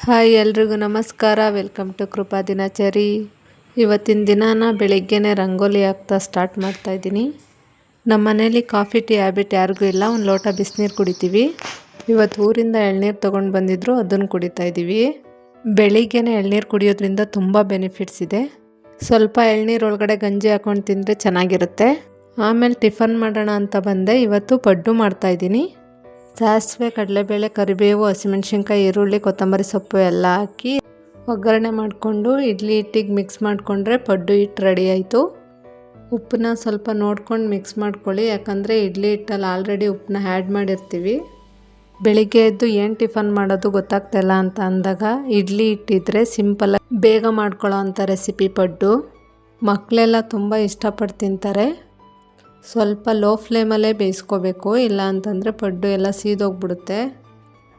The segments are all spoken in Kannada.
ಹಾಯ್ ಎಲ್ರಿಗೂ ನಮಸ್ಕಾರ. ವೆಲ್ಕಮ್ ಟು ಕೃಪಾ ದಿನಚರಿ. ಇವತ್ತಿನ ದಿನಾನ ಬೆಳಿಗ್ಗೆನೇ ರಂಗೋಲಿ ಹಾಕ್ತಾ ಸ್ಟಾರ್ಟ್ ಮಾಡ್ತಾಯಿದ್ದೀನಿ. ನಮ್ಮ ಮನೇಲಿ ಕಾಫಿ ಟೀ ಹ್ಯಾಬಿಟ್ ಯಾರಿಗೂ ಇಲ್ಲ. ಒಂದು ಲೋಟ ಬಿಸಿನೀರು ಕುಡಿತೀವಿ. ಇವತ್ತು ಊರಿಂದ ಎಳ್ನೀರು ತೊಗೊಂಡು ಬಂದಿದ್ರು, ಅದನ್ನು ಕುಡಿತಾ ಇದ್ದೀವಿ. ಬೆಳಿಗ್ಗೆನೇ ಎಳ್ನೀರು ಕುಡಿಯೋದ್ರಿಂದ ತುಂಬ ಬೆನಿಫಿಟ್ಸ್ ಇದೆ. ಸ್ವಲ್ಪ ಎಳ್ನೀರು ಒಳಗಡೆ ಗಂಜಿ ಹಾಕೊಂಡು ತಿಂದರೆ ಚೆನ್ನಾಗಿರುತ್ತೆ. ಆಮೇಲೆ ಟಿಫನ್ ಮಾಡೋಣ ಅಂತ ಬಂದೆ. ಇವತ್ತು ಪಡ್ಡು ಮಾಡ್ತಾಯಿದ್ದೀನಿ. ಸಾಸಿವೆ, ಕಡಲೆಬೇಳೆ, ಕರಿಬೇವು, ಹಸಿಮೆಣ್ಸಿನ್ಕಾಯಿ, ಈರುಳ್ಳಿ, ಕೊತ್ತಂಬರಿ ಸೊಪ್ಪು ಎಲ್ಲ ಹಾಕಿ ಒಗ್ಗರಣೆ ಮಾಡಿಕೊಂಡು ಇಡ್ಲಿ ಹಿಟ್ಟಿಗೆ ಮಿಕ್ಸ್ ಮಾಡಿಕೊಂಡ್ರೆ ಪಡ್ಡು ಹಿಟ್ಟು ರೆಡಿ ಆಯಿತು. ಉಪ್ಪನ್ನ ಸ್ವಲ್ಪ ನೋಡ್ಕೊಂಡು ಮಿಕ್ಸ್ ಮಾಡ್ಕೊಳ್ಳಿ, ಯಾಕಂದರೆ ಇಡ್ಲಿ ಹಿಟ್ಟಲ್ಲಿ ಆಲ್ರೆಡಿ ಉಪ್ಪನ್ನ ಆ್ಯಡ್ ಮಾಡಿರ್ತೀವಿ. ಬೆಳಿಗ್ಗೆ ಎದ್ದು ಏನು ಟಿಫನ್ ಮಾಡೋದು ಗೊತ್ತಾಗ್ತಾಯಿಲ್ಲ ಅಂತ ಅಂದಾಗ ಇಡ್ಲಿ ಹಿಟ್ಟಿದ್ರೆ ಸಿಂಪಲ್ಲಾಗಿ ಬೇಗ ಮಾಡ್ಕೊಳ್ಳೋ ಅಂಥ ರೆಸಿಪಿ ಪಡ್ಡು. ಮಕ್ಕಳೆಲ್ಲ ತುಂಬ ಇಷ್ಟಪಟ್ಟು ತಿಂತಾರೆ. ಸ್ವಲ್ಪ ಲೋ ಫ್ಲೇಮಲ್ಲೇ ಬೇಯಿಸ್ಕೋಬೇಕು, ಇಲ್ಲ ಅಂತಂದರೆ ಪಡ್ಡು ಎಲ್ಲ ಸೀದೋಗ್ಬಿಡುತ್ತೆ.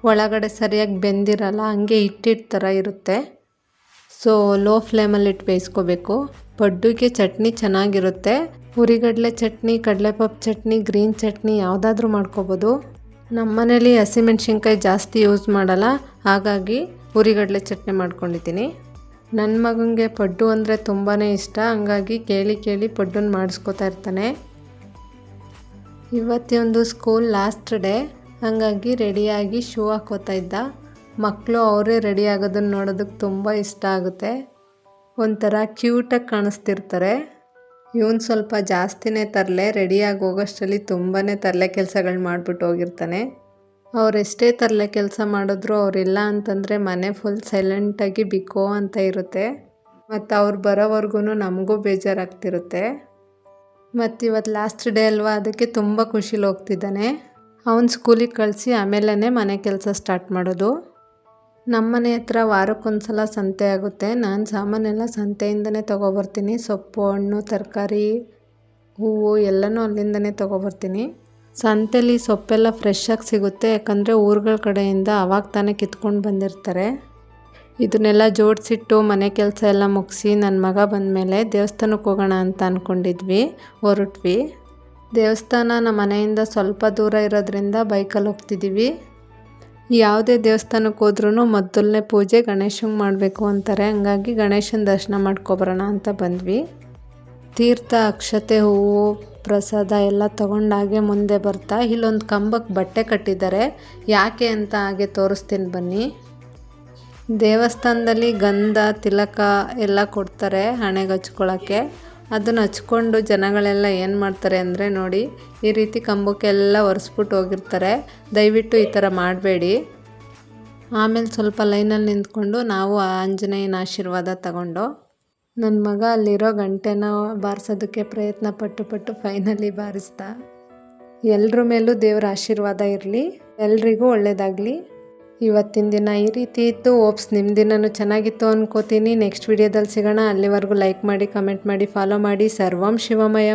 ಒಳಗಡೆ ಸರಿಯಾಗಿ ಬೆಂದಿರಲ್ಲ, ಹಂಗೆ ಹಿಟ್ಟಿಟ್ಟು ಥರ ಇರುತ್ತೆ. ಸೊ ಲೋ ಫ್ಲೇಮಲ್ಲಿಟ್ಟು ಬೇಯಿಸ್ಕೋಬೇಕು. ಪಡ್ಡುಗೆ ಚಟ್ನಿ ಚೆನ್ನಾಗಿರುತ್ತೆ. ಹುರಿಗಡಲೆ ಚಟ್ನಿ, ಕಡಲೆಪಪ್ಪು ಚಟ್ನಿ, ಗ್ರೀನ್ ಚಟ್ನಿ ಯಾವುದಾದ್ರೂ ಮಾಡ್ಕೋಬೋದು. ನಮ್ಮ ಮನೇಲಿ ಹಸಿಮೆಣ್ಸಿನ್ಕಾಯಿ ಜಾಸ್ತಿ ಯೂಸ್ ಮಾಡಲ್ಲ, ಹಾಗಾಗಿ ಹುರಿಗಡಲೆ ಚಟ್ನಿ ಮಾಡ್ಕೊಂಡಿದ್ದೀನಿ. ನನ್ನ ಮಗನಿಗೆ ಪಡ್ಡು ಅಂದರೆ ತುಂಬಾ ಇಷ್ಟ, ಹಂಗಾಗಿ ಕೇಳಿ ಕೇಳಿ ಪಡ್ಡನ್ನು ಮಾಡಿಸ್ಕೋತಾ ಇರ್ತಾನೆ. ಇವತ್ತೊಂದು ಸ್ಕೂಲ್ ಲಾಸ್ಟ್ ಡೇ, ಹಾಗಾಗಿ ರೆಡಿಯಾಗಿ ಶೂ ಹಾಕೋತಾ ಇದ್ದ. ಮಕ್ಕಳು ಅವರೇ ರೆಡಿ ಆಗೋದನ್ನು ನೋಡೋದಕ್ಕೆ ತುಂಬ ಇಷ್ಟ ಆಗುತ್ತೆ. ಒಂಥರ ಕ್ಯೂಟಾಗಿ ಕಾಣಿಸ್ತಿರ್ತಾರೆ. ಇವನು ಸ್ವಲ್ಪ ಜಾಸ್ತಿನೇ ತರಲೆ, ರೆಡಿಯಾಗಿ ಹೋಗೋಷ್ಟರಲ್ಲಿ ತುಂಬಾ ತರಲೆ ಕೆಲಸಗಳು ಮಾಡಿಬಿಟ್ಟು ಹೋಗಿರ್ತಾನೆ. ಅವರೆಷ್ಟೇ ತರಲೆ ಕೆಲಸ ಮಾಡಿದ್ರು ಅವರಿಲ್ಲ ಅಂತಂದರೆ ಮನೆ ಫುಲ್ ಸೈಲೆಂಟಾಗಿ ಬಿಕೋ ಅಂತ ಇರುತ್ತೆ. ಮತ್ತು ಅವ್ರು ಬರೋವರೆಗೂ ನಮಗೂ ಬೇಜಾರಾಗ್ತಿರುತ್ತೆ. ಮತ್ತು ಇವತ್ತು ಲಾಸ್ಟ್ ಡೇ ಅಲ್ವಾ, ಅದಕ್ಕೆ ತುಂಬ ಖುಷಿಲಿ ಹೋಗ್ತಿದ್ದಾನೆ. ಅವನು ಸ್ಕೂಲಿಗೆ ಕಳಿಸಿ ಆಮೇಲೆ ಮನೆ ಕೆಲಸ ಸ್ಟಾರ್ಟ್ ಮಾಡೋದು. ನಮ್ಮ ಮನೆ ಹತ್ರ ವಾರಕ್ಕೊಂದು ಸಲ ಸಂತೆ ಆಗುತ್ತೆ. ನಾನು ಸಾಮಾನೆಲ್ಲ ಸಂತೆಯಿಂದನೇ ತೊಗೊಬರ್ತೀನಿ. ಸೊಪ್ಪು, ಹಣ್ಣು, ತರಕಾರಿ, ಹೂವು ಎಲ್ಲನೂ ಅಲ್ಲಿಂದನೇ ತೊಗೊಬರ್ತೀನಿ. ಸಂತೆಲಿ ಸೊಪ್ಪೆಲ್ಲ ಫ್ರೆಶ್ಶಾಗಿ ಸಿಗುತ್ತೆ, ಯಾಕಂದರೆ ಊರುಗಳ ಕಡೆಯಿಂದ ಅವಾಗ ತಾನೇ ಕಿತ್ಕೊಂಡು ಬಂದಿರ್ತಾರೆ. ಇದನ್ನೆಲ್ಲ ಜೋಡಿಸಿಟ್ಟು ಮನೆ ಕೆಲಸ ಎಲ್ಲ ಮುಗಿಸಿ ನನ್ನ ಮಗ ಬಂದಮೇಲೆ ದೇವಸ್ಥಾನಕ್ಕೆ ಹೋಗೋಣ ಅಂತ ಅಂದ್ಕೊಂಡಿದ್ವಿ. ಹೊರಟ್ವಿ. ದೇವಸ್ಥಾನ ನಮ್ಮ ಮನೆಯಿಂದ ಸ್ವಲ್ಪ ದೂರ ಇರೋದ್ರಿಂದ ಬೈಕಲ್ಲಿ ಹೋಗ್ತಿದ್ದೀವಿ. ಯಾವುದೇ ದೇವಸ್ಥಾನಕ್ಕೆ ಹೋದ್ರೂ ಮೊದಲನೇ ಪೂಜೆ ಗಣೇಶಂಗೆ ಮಾಡಬೇಕು ಅಂತಾರೆ, ಹಂಗಾಗಿ ಗಣೇಶನ ದರ್ಶನ ಮಾಡ್ಕೊಬರೋಣ ಅಂತ ಬಂದ್ವಿ. ತೀರ್ಥ, ಅಕ್ಷತೆ, ಹೂವು, ಪ್ರಸಾದ ಎಲ್ಲ ತೊಗೊಂಡಾಗೆ ಮುಂದೆ ಬರ್ತಾ ಇಲ್ಲೊಂದು ಕಂಬಕ್ಕೆ ಬಟ್ಟೆ ಕಟ್ಟಿದ್ದಾರೆ. ಯಾಕೆ ಅಂತ ಹಾಗೆ ತೋರಿಸ್ತೀನಿ ಬನ್ನಿ. ದೇವಸ್ಥಾನದಲ್ಲಿ ಗಂಧ, ತಿಲಕ ಎಲ್ಲ ಕೊಡ್ತಾರೆ ಹಣೆಗೆ ಹಚ್ಕೊಳ್ಳೋಕ್ಕೆ. ಅದನ್ನು ಹಚ್ಕೊಂಡು ಜನಗಳೆಲ್ಲ ಏನು ಮಾಡ್ತಾರೆ ಅಂದರೆ ನೋಡಿ, ಈ ರೀತಿ ಕಂಬಕ್ಕೆಲ್ಲ ಒರೆಸ್ಬಿಟ್ಟು ಹೋಗಿರ್ತಾರೆ. ದಯವಿಟ್ಟು ಈ ಥರ ಮಾಡಬೇಡಿ. ಆಮೇಲೆ ಸ್ವಲ್ಪ ಲೈನಲ್ಲಿ ನಿಂತ್ಕೊಂಡು ನಾವು ಆಂಜನೇಯನ ಆಶೀರ್ವಾದ ತಗೊಂಡು ನನ್ನ ಮಗ ಅಲ್ಲಿರೋ ಗಂಟೆನ ಬಾರಿಸೋದಕ್ಕೆ ಪ್ರಯತ್ನ ಪಟ್ಟು ಫೈನಲಿ ಬಾರಿಸ್ದ. ಎಲ್ಲರ ಮೇಲೂ ದೇವರ ಆಶೀರ್ವಾದ ಇರಲಿ, ಎಲ್ರಿಗೂ ಒಳ್ಳೆಯದಾಗಲಿ. ಇವತ್ತಿನ ದಿನ ಈ ರೀತಿ ಇತ್ತು. ಓಪ್ಸ್ ನಿಮ್ಮ ದಿನವೂ ಚೆನ್ನಾಗಿತ್ತು ಅನ್ಕೋತೀನಿ. ನೆಕ್ಸ್ಟ್ ವಿಡಿಯೋದಲ್ಲಿ ಸಿಗೋಣ. ಅಲ್ಲಿವರೆಗೂ ಲೈಕ್ ಮಾಡಿ, ಕಮೆಂಟ್ ಮಾಡಿ, ಫಾಲೋ ಮಾಡಿ. ಸರ್ವಂ ಶಿವಮಯ.